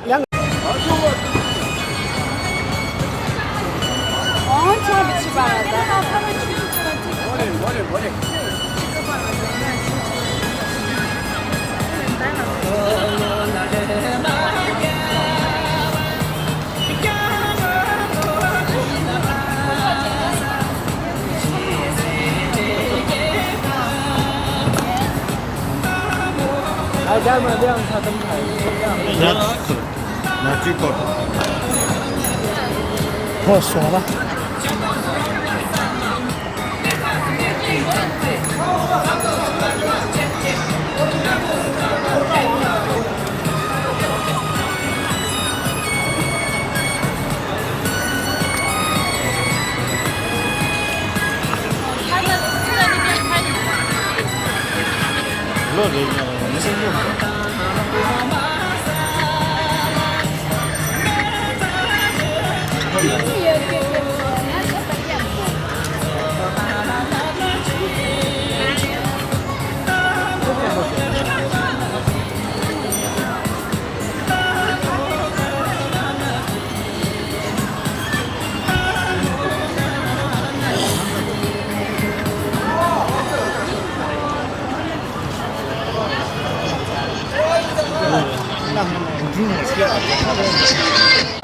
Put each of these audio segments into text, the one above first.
2个。哦，吃不起吧？我的。还干嘛凉茶灯牌？那几个？我说了。乐的没生过。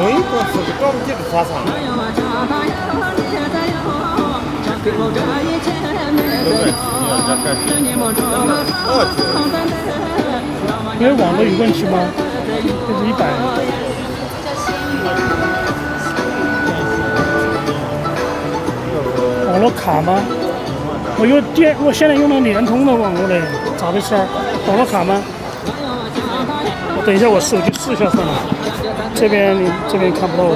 我一个是个高级的沙场。因为网络有问题吗？这是100。网络卡吗？我现在用了联通的网络嘞，咋回事？网络卡吗？我等一下，我手机试一下算了。这边看不到我。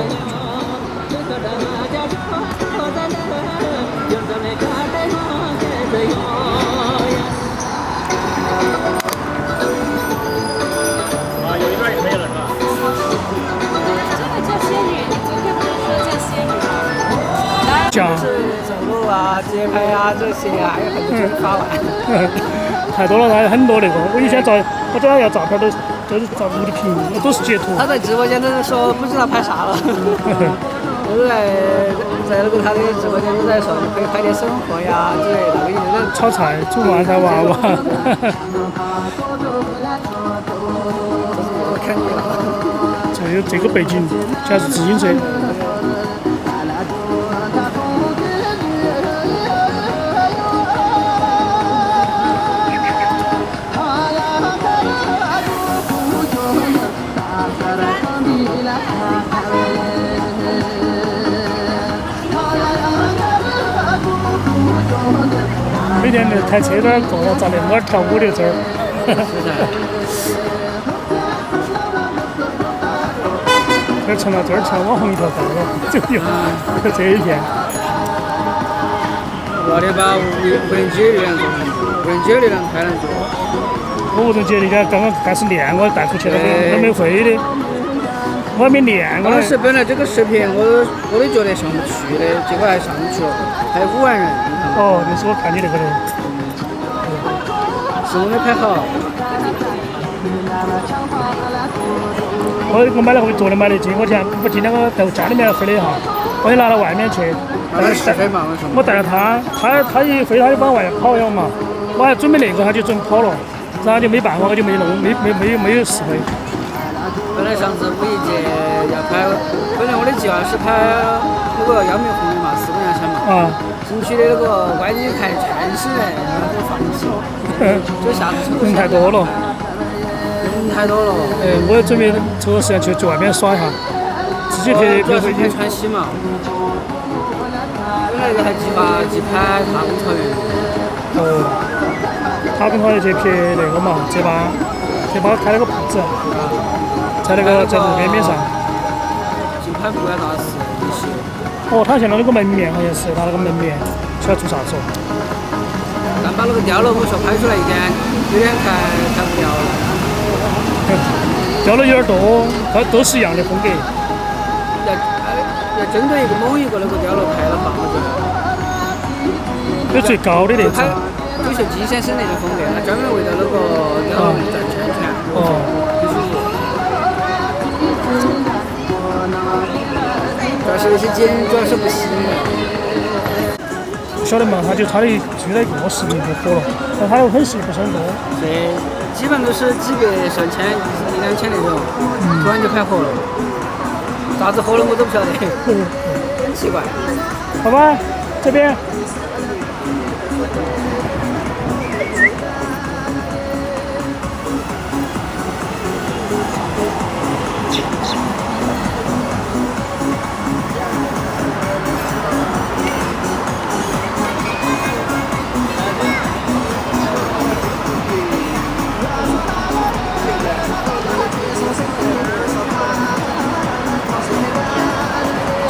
有一段也没有了是吧？这个叫仙女，你昨天不是说叫仙女吗？讲是走路啊、街拍啊这些啊，还有很多就是发完。太多了，还有很多那个。我以前我找他要照片都是照录的屏，都是截图。他在直播间都是说不知道拍啥了。我都在那个他的直播间都在说，可以拍点生活呀之类的，给你们炒菜、煮饭菜、娃娃。我看见了。这个背景全是自行车。每天那开车在那儿过，咋的？我跳舞的这儿。这成了网红一条道了，就有这一片。我得把无人机力量做，无人机力量才能做。我无人机那天刚刚开始练，我带出去了，都没会的，我还没练过呢。当时本来这个视频我都觉得上不去的，结果还上去了，还有5万人。哦，就是我看你那个的。是我没拍好。我买了回昨天买的今天我在家里面飞了一下，我就拿到外面去。我带着他一飞他就往外跑了嘛，我还准备那个他就准跑了，然后就没办法我就没弄，没有试飞。本来上次5一节要拍，本来我的计划是拍那个姚明红的嘛，4个人嘛。啊。景区的那个外景台全是人，然后就放弃了。就下次人太多了。太多了。我也准备抽个时间去外面耍一下，自己拍飞机。川西嘛。本来还计划去拍大公草原。哦。大公草原去拍那个嘛，街巴开了个铺子，在路边面上。就拍不管大事。哦，他现在那个门面好像是他那个门面，需要做啥子？但把那个碉楼我说拍出来有点太无聊了。碉楼有点多，它都是一样的风格。要针对某一个那个碉楼拍的话，我觉得。有最高的那种。就像金先生那种风格，他专门为了那个碉楼转圈圈。哦。主要是有些剪，主要是不洗。晓得嘛？他就的就在一个视频就火了，但他的粉丝不是很多。对，基本都是几百上千、一两千那种，突然就开火了。咋子火了我都不晓得，很奇怪。好吧，这边。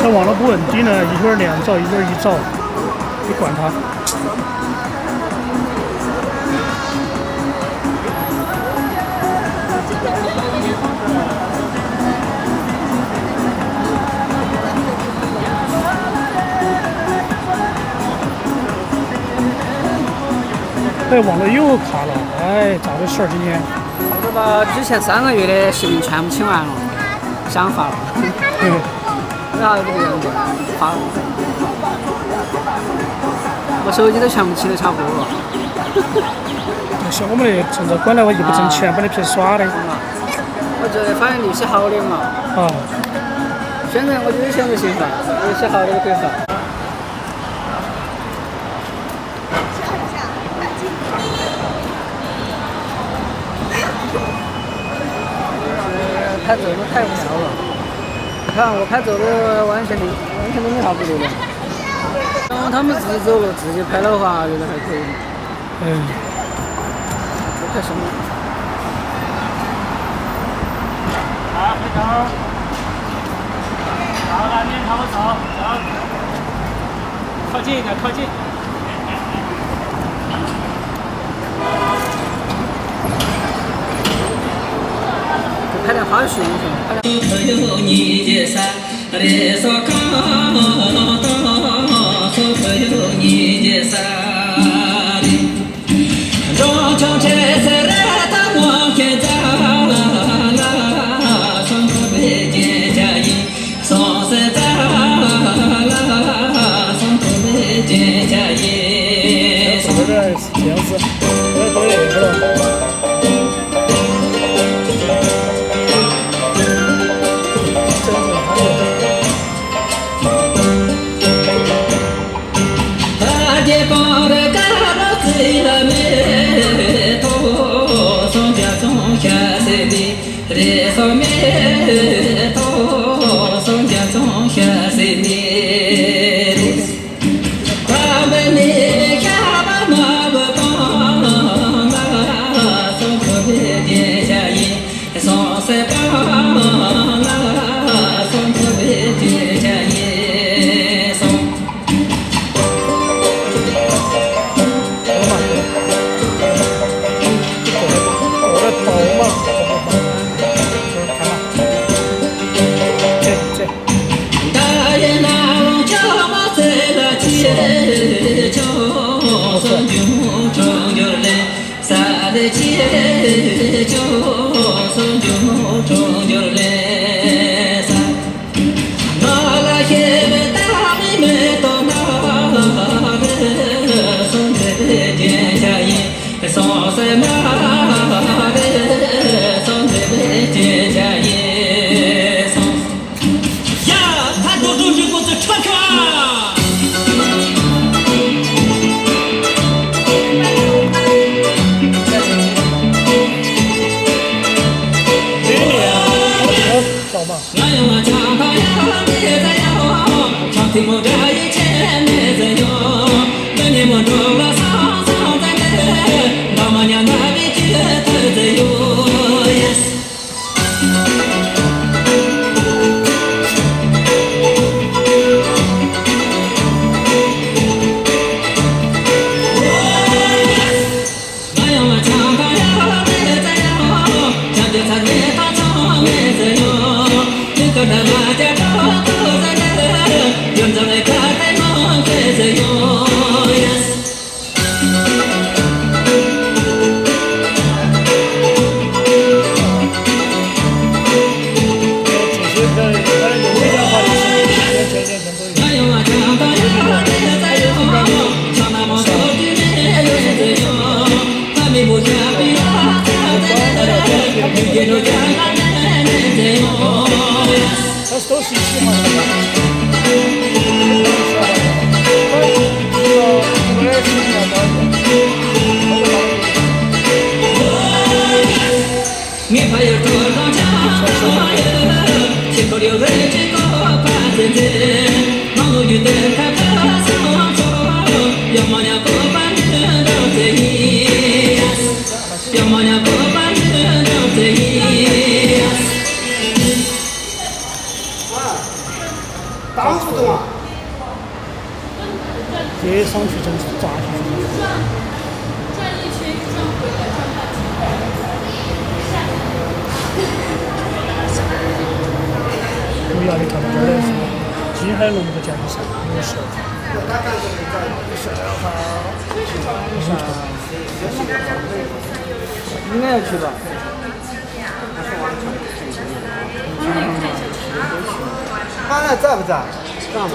这网络不稳定呢，一会儿2兆，一会儿1兆，别管它。哎，网络又卡了，哎，咋回事儿今天？我都把之前3个月的视频全部清完了，想发了。为啥这个样子？发了。我手机都全部清得差不多了。像我们那趁着管了我又不挣钱，把你皮耍的。我觉得反正利息好的嘛。啊。现在我就选择性发，利息好的就可以发。拍照都太无聊了，你看我拍照都完全都没啥不对的。然后他们自己走了，自己拍的话，觉得还可以。都拍什么？好，回头。好，那边朝我走，走。靠近一点，靠近。拍点花絮，Yes. 这都是一起嘛。面包有多少家？切口留人这个把真真，忙碌有的开发什么做？要么娘不把人当真意，要么娘不把人当真意。打不动啊！这上去真是炸去。主要你看到这儿的是金海龙的建设，有时候。应该要去吧。他那在不在？在吗？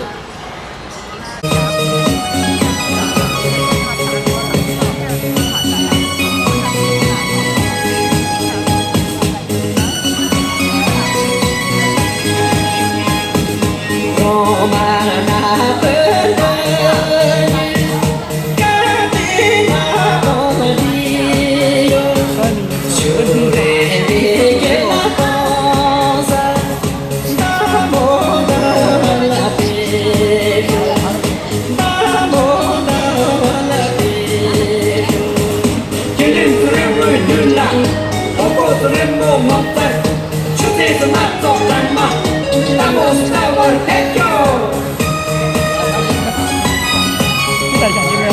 你带相机没有？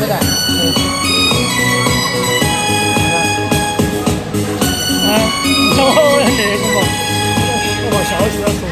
没带。啊，那我那个嘛，我把消息说过。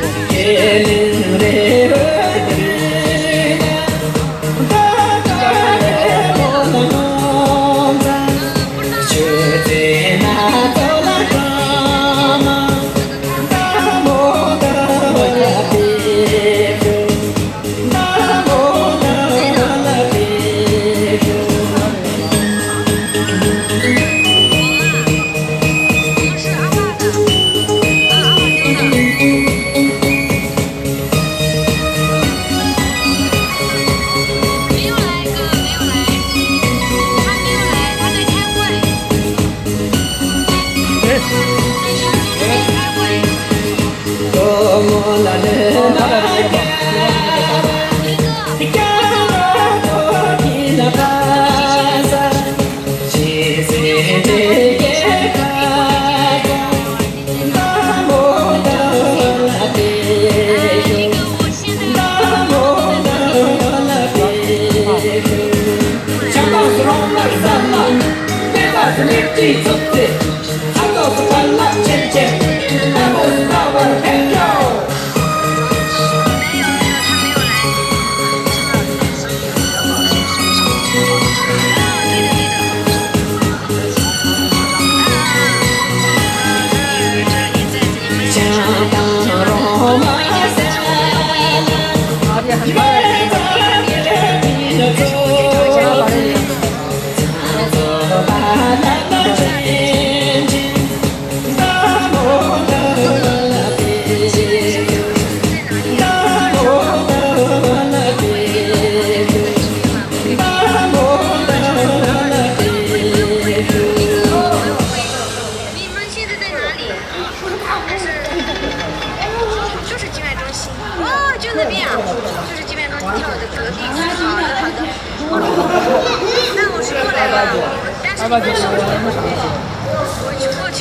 我过去，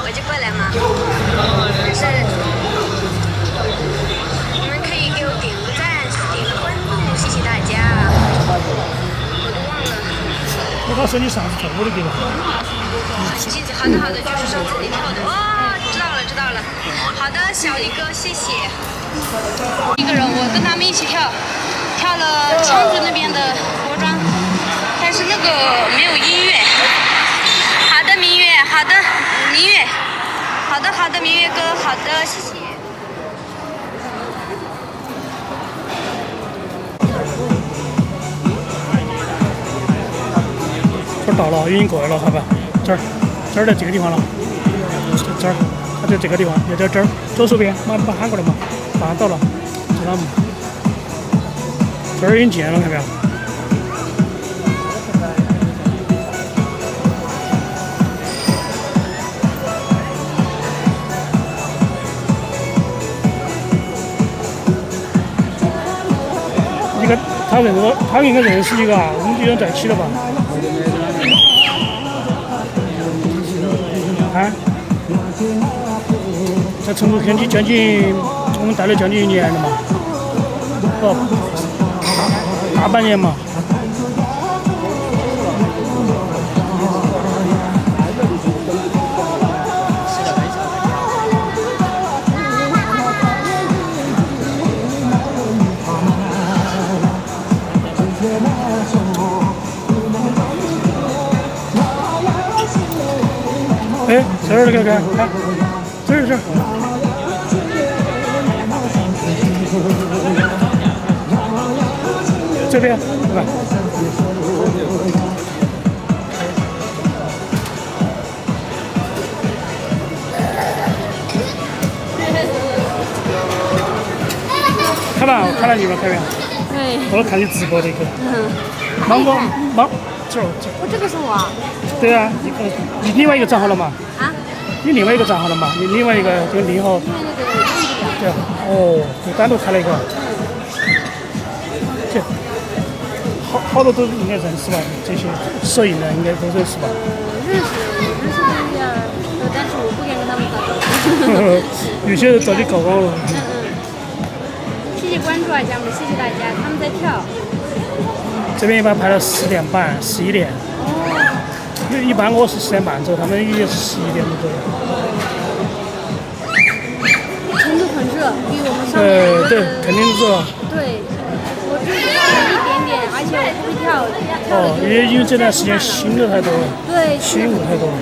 我就过来嘛。但是你们可以给我点个赞，点个关注，谢谢大家。我都忘了。我告诉你上次跳舞的地方。好的好的，就是上次你跳的。哦，知道了。好的，小力哥，谢谢。一个人，我跟他们一起跳了昌子那边的服装。但是那个没有音乐。好的，明月，好的，明月，好的，明月哥，好的，谢谢。这儿到了，已经过来了，好吧？这儿在这个地方了，这儿。就这个地方，就在这儿左手边，马上把喊过来嘛，马上到了，知道吗？这儿已经建了，看到没有？他应该认识一个啊，我们就想在一起了吧？啊？在成都将近，我们待了将近1年了嘛，哦，大半年嘛。哎，这儿看，这儿，这边，看，看吧，我看了你们看没有？对。我看你直播的一个。这。我这个是我。对啊，你另外一个账号了吗？啊？你另外一个账号了吗？你另外一个这个零号。对啊，哦，就单独开了一个。这好多都应该认识吧？这些摄影的应该都认识吧？认识一点，但是我不敢跟他们搞。有些人找你搞光了。谢谢关注啊，家们，谢谢大家，他们在跳。这边一般排到10点半、11点。一般我是10点半走，他们也是11点左右。成都很热，比我们上面对，肯定热。对，我就跳了一点点，而且我不会跳。哦，因为这段时间新的太多了。对，新舞太多了。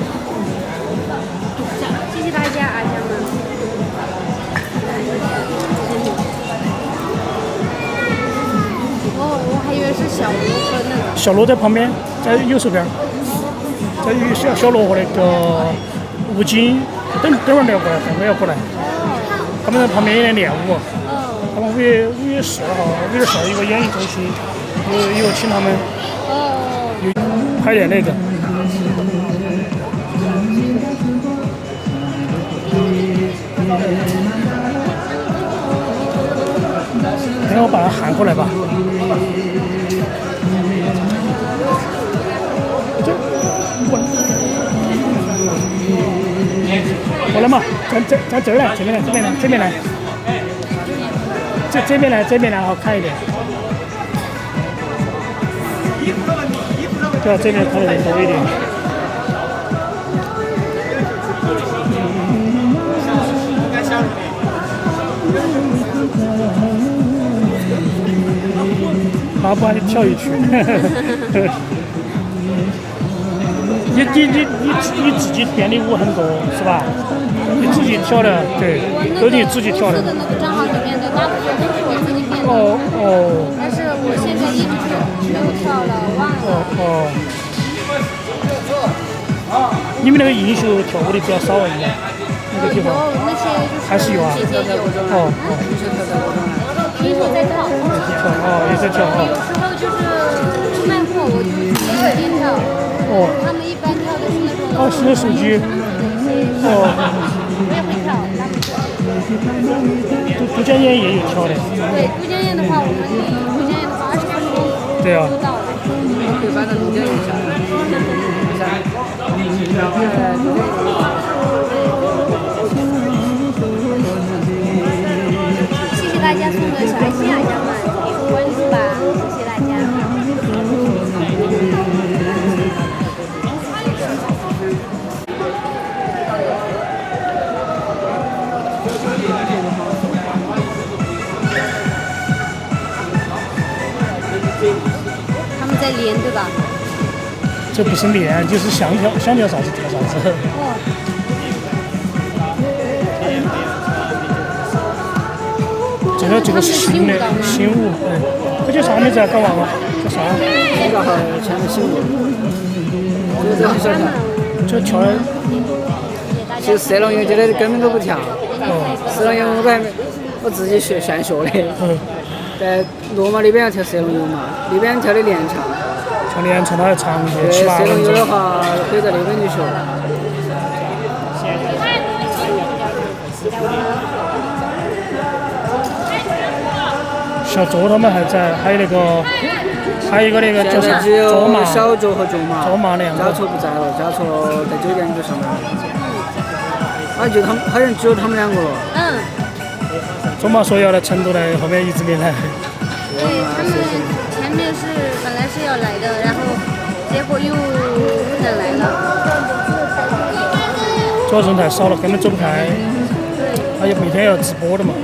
谢谢大家啊，家们。我还以为是小罗和那个。小罗在旁边，在右手边。在小罗和那个吴京，等会儿要过来，等会儿要过来。他们在旁边也在练舞。他们5月12号，5月12号一个演艺中心，有请他们。有排练那个。等我把他喊过来吧。过来嘛，咱这儿来，这边来，这边来，这边来，这边来，这边来好看一点。对，这边看的人多一点。好，把你跳一曲。你自己编的舞很多是吧？你自己跳的，对，都是你自己跳的。的那个账号里面的大部分都是我自己编的。哦。但是我现在一直没有跳了，忘了。你们那个英雄跳舞的比较少一点，那个地方。有那些就是还是有啊。姐姐有。英雄在跳。也在跳。有时候就是卖货，我就直接跳。他们一般跳的是那种。是那手机。我也会跳，都江堰也有跳的。对，都江堰的话，我们离都江堰的话20分钟就到了。对，反正都江堰下。谢谢大家送的小爱心啊，家们，点个关注吧，谢谢大家。他们在练对吧？这不是练，就是想跳啥子跳啥子。这个是新的新舞，这叫啥名字啊？搞忘了，叫啥？这个号签的新舞，这个叫小跳。这跳的。谢谢大家。其实射龙游这里根本都不跳，射龙游我自己炫学的。在罗马那边要跳射龙游嘛，那边跳的连场。跳连场它要长些对， 7、8射龙游的分钟。话可以在那边去学。小桌他们还在，还有一个那个叫啥？现在只有卓玛。小卓和卓玛。卓玛两个。嘉措不在了，嘉措在酒店就上班了。好像只有他们两个了。嗯，卓玛说要来成都来，后面一直没来。对他们前面是本来是要来的，然后结果又不能来了。主要人太少了，根本走不开。他也每天要直播的嘛。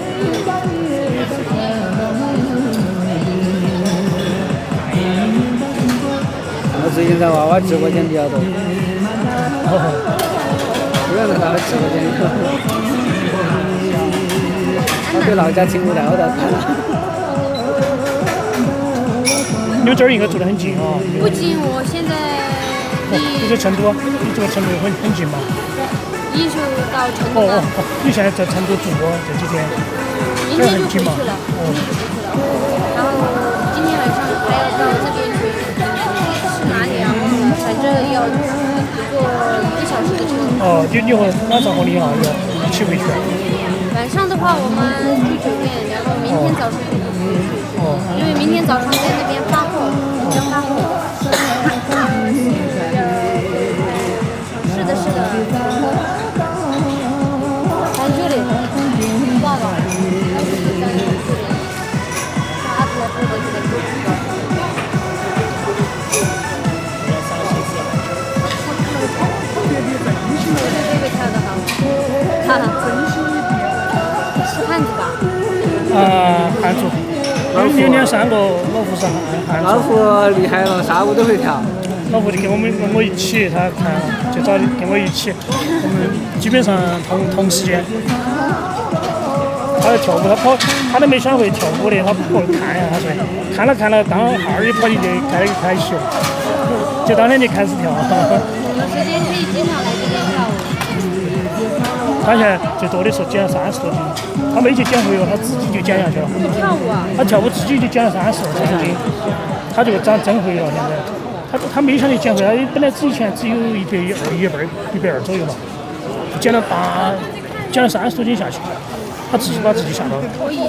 我最近在娃娃直播间比较多。基本上在他直播间里头。他对老家听不到的。你们这儿应该住得很近啊。不仅我现在你在成都，你住成都很近嘛？一就到成都了，你现在在成都住过这几天？明天就回去了。然后今天晚上还要到那边去，是哪里啊？反正要坐1个小时的车。你和晚上和你要一起回去。晚上的话，我们住酒店，然后明天早上就回去。因为明天早上在那边发货，要发货。是的，是的。咱这里，爸爸，还是咱这里，啥子来不得这个。这个跳得好，哈哈，是汉子吧？汉族。有2、3个老胡是汉族。老胡厉害了，啥舞都会跳。老胡就跟我一起，他看就找跟我一起，我们基本上同时间。他在跳舞，他都没想会跳舞的，他不会看呀，他说看了，当哈儿一跑进去开秀，就当天就开始跳。有时间可以经常来这边跳舞。他现在最多的时候减了30多斤，他没去减肥了，他自己就减下去了。跳舞啊？他跳舞自己就减了30斤，他就长增肥了。现在他没想去减肥，他本来以前只有120左右嘛，减了30多斤下去，他自己把自己吓到了。我以前